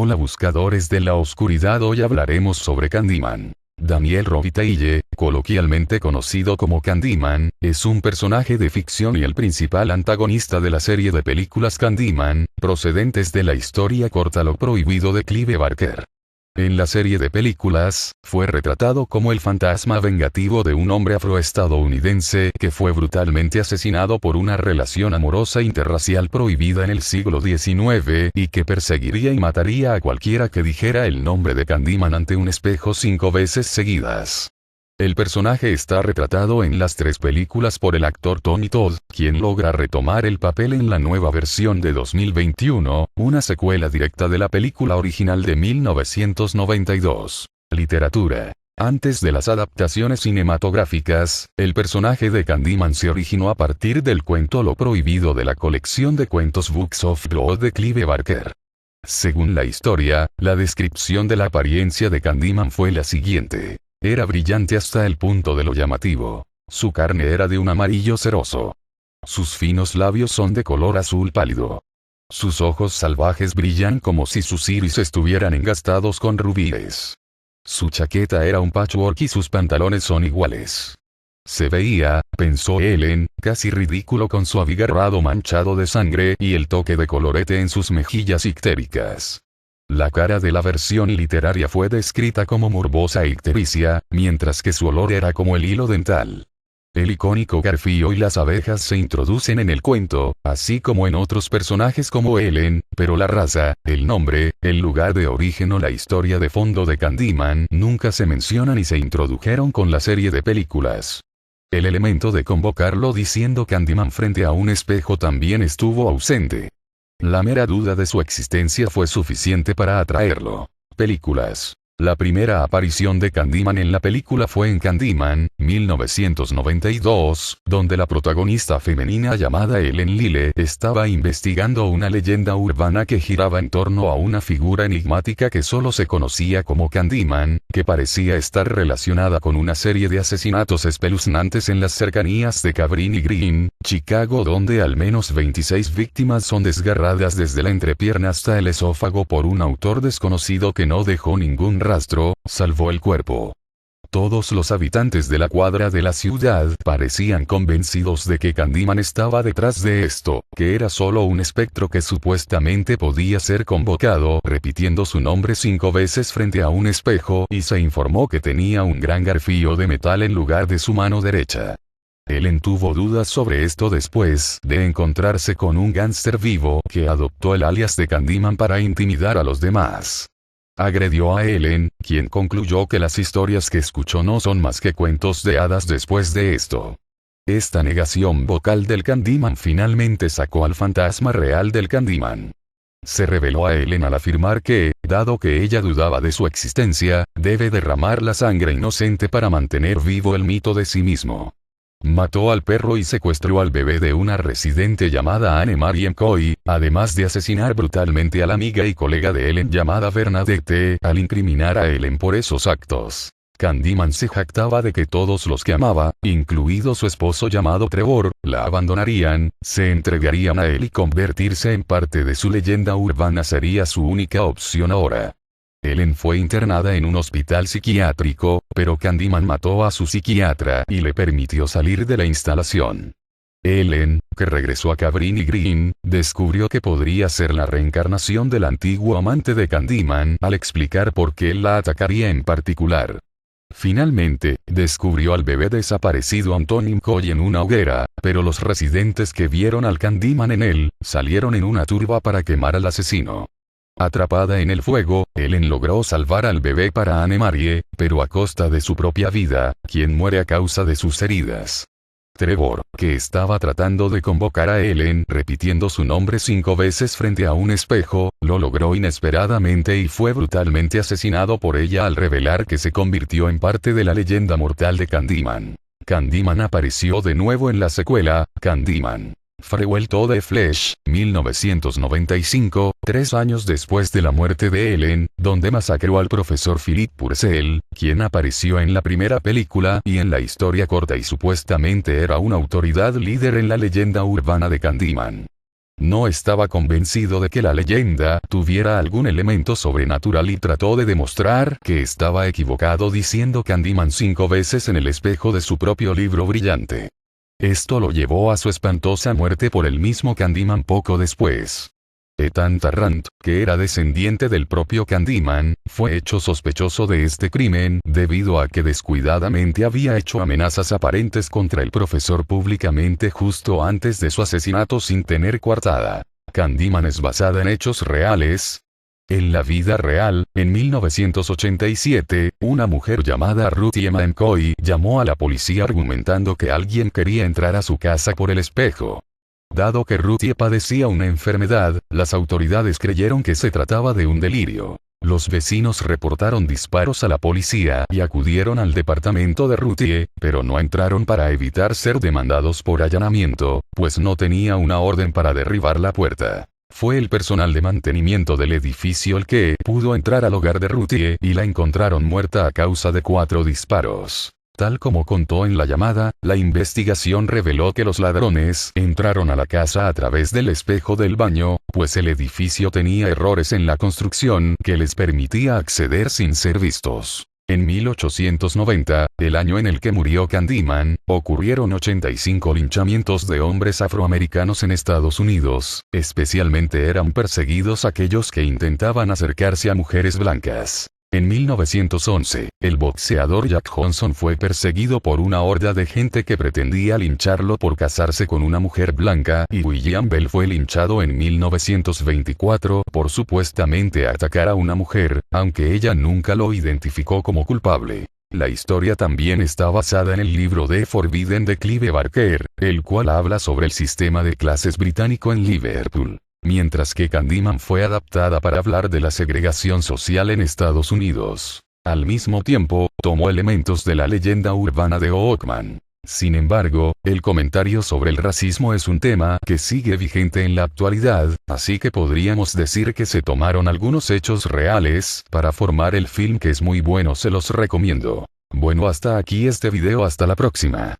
Hola buscadores de la oscuridad, hoy hablaremos sobre Candyman. Daniel Robitaille, coloquialmente conocido como Candyman, es un personaje de ficción y el principal antagonista de la serie de películas Candyman, procedentes de la historia corta Lo Prohibido de Clive Barker. En la serie de películas, fue retratado como el fantasma vengativo de un hombre afroestadounidense que fue brutalmente asesinado por una relación amorosa interracial prohibida en el siglo XIX y que perseguiría y mataría a cualquiera que dijera el nombre de Candyman ante un espejo 5 veces seguidas. El personaje está retratado en las 3 películas por el actor Tony Todd, quien logra retomar el papel en la nueva versión de 2021, una secuela directa de la película original de 1992. Literatura. Antes de las adaptaciones cinematográficas, el personaje de Candyman se originó a partir del cuento Lo Prohibido de la colección de cuentos Books of Blood de Clive Barker. Según la historia, la descripción de la apariencia de Candyman fue la siguiente. Era brillante hasta el punto de lo llamativo. Su carne era de un amarillo ceroso. Sus finos labios son de color azul pálido. Sus ojos salvajes brillan como si sus iris estuvieran engastados con rubíes. Su chaqueta era un patchwork y sus pantalones son iguales. Se veía, pensó Ellen, casi ridículo con su abigarrado manchado de sangre y el toque de colorete en sus mejillas ictéricas. La cara de la versión literaria fue descrita como morbosa e ictericia, mientras que su olor era como el hilo dental. El icónico garfio y las abejas se introducen en el cuento, así como en otros personajes como Ellen, pero la raza, el nombre, el lugar de origen o la historia de fondo de Candyman nunca se mencionan y se introdujeron con la serie de películas. El elemento de convocarlo diciendo Candyman frente a un espejo también estuvo ausente. La mera duda de su existencia fue suficiente para atraerlo. Películas. La primera aparición de Candyman en la película fue en Candyman, 1992, donde la protagonista femenina llamada Ellen Lyle estaba investigando una leyenda urbana que giraba en torno a una figura enigmática que solo se conocía como Candyman, que parecía estar relacionada con una serie de asesinatos espeluznantes en las cercanías de Cabrini Green, Chicago, donde al menos 26 víctimas son desgarradas desde la entrepierna hasta el esófago por un autor desconocido que no dejó ningún rastro, salvo el cuerpo. Todos los habitantes de la cuadra de la ciudad parecían convencidos de que Candyman estaba detrás de esto, que era solo un espectro que supuestamente podía ser convocado repitiendo su nombre 5 veces frente a un espejo, y se informó que tenía un gran garfio de metal en lugar de su mano derecha. Ellen tuvo dudas sobre esto después de encontrarse con un gángster vivo que adoptó el alias de Candyman para intimidar a los demás. Agredió a Ellen, quien concluyó que las historias que escuchó no son más que cuentos de hadas después de esto. Esta negación vocal del Candyman finalmente sacó al fantasma real del Candyman. Se reveló a Ellen al afirmar que, dado que ella dudaba de su existencia, debe derramar la sangre inocente para mantener vivo el mito de sí mismo. Mató al perro y secuestró al bebé de una residente llamada Anne-Marie McCoy, además de asesinar brutalmente a la amiga y colega de Ellen llamada Bernadette, al incriminar a Ellen por esos actos. Candyman se jactaba de que todos los que amaba, incluido su esposo llamado Trevor, la abandonarían, se entregarían a él y convertirse en parte de su leyenda urbana sería su única opción ahora. Ellen fue internada en un hospital psiquiátrico, pero Candyman mató a su psiquiatra y le permitió salir de la instalación. Ellen, que regresó a Cabrini Green, descubrió que podría ser la reencarnación del antiguo amante de Candyman al explicar por qué él la atacaría en particular. Finalmente, descubrió al bebé desaparecido Anthony McCoy en una hoguera, pero los residentes que vieron al Candyman en él, salieron en una turba para quemar al asesino. Atrapada en el fuego, Ellen logró salvar al bebé para Anne-Marie, pero a costa de su propia vida, quien muere a causa de sus heridas. Trevor, que estaba tratando de convocar a Ellen repitiendo su nombre 5 veces frente a un espejo, lo logró inesperadamente y fue brutalmente asesinado por ella al revelar que se convirtió en parte de la leyenda mortal de Candyman. Candyman apareció de nuevo en la secuela, Candyman. Farewell to the Flesh, 1995, 3 años después de la muerte de Ellen, donde masacró al profesor Philip Purcell, quien apareció en la primera película y en la historia corta y supuestamente era una autoridad líder en la leyenda urbana de Candyman. No estaba convencido de que la leyenda tuviera algún elemento sobrenatural y trató de demostrar que estaba equivocado diciendo Candyman 5 veces en el espejo de su propio libro brillante. Esto lo llevó a su espantosa muerte por el mismo Candyman poco después. Ethan Tarrant, que era descendiente del propio Candyman, fue hecho sospechoso de este crimen debido a que descuidadamente había hecho amenazas aparentes contra el profesor públicamente justo antes de su asesinato sin tener coartada. Candyman es basada en hechos reales. En la vida real, en 1987, una mujer llamada Ruthie Emma McCoy llamó a la policía argumentando que alguien quería entrar a su casa por el espejo. Dado que Ruthie padecía una enfermedad, las autoridades creyeron que se trataba de un delirio. Los vecinos reportaron disparos a la policía y acudieron al departamento de Ruthie, pero no entraron para evitar ser demandados por allanamiento, pues no tenía una orden para derribar la puerta. Fue el personal de mantenimiento del edificio el que pudo entrar al hogar de Ruthie y la encontraron muerta a causa de 4 disparos. Tal como contó en la llamada, la investigación reveló que los ladrones entraron a la casa a través del espejo del baño, pues el edificio tenía errores en la construcción que les permitía acceder sin ser vistos. En 1890, el año en el que murió Candyman, ocurrieron 85 linchamientos de hombres afroamericanos en Estados Unidos, especialmente eran perseguidos aquellos que intentaban acercarse a mujeres blancas. En 1911, el boxeador Jack Johnson fue perseguido por una horda de gente que pretendía lincharlo por casarse con una mujer blanca y William Bell fue linchado en 1924 por supuestamente atacar a una mujer, aunque ella nunca lo identificó como culpable. La historia también está basada en el libro The Forbidden de Clive Barker, el cual habla sobre el sistema de clases británico en Liverpool. Mientras que Candyman fue adaptada para hablar de la segregación social en Estados Unidos. Al mismo tiempo, tomó elementos de la leyenda urbana de Oakman. Sin embargo, el comentario sobre el racismo es un tema que sigue vigente en la actualidad, así que podríamos decir que se tomaron algunos hechos reales para formar el film que es muy bueno, se los recomiendo. Bueno, hasta aquí este video, hasta la próxima.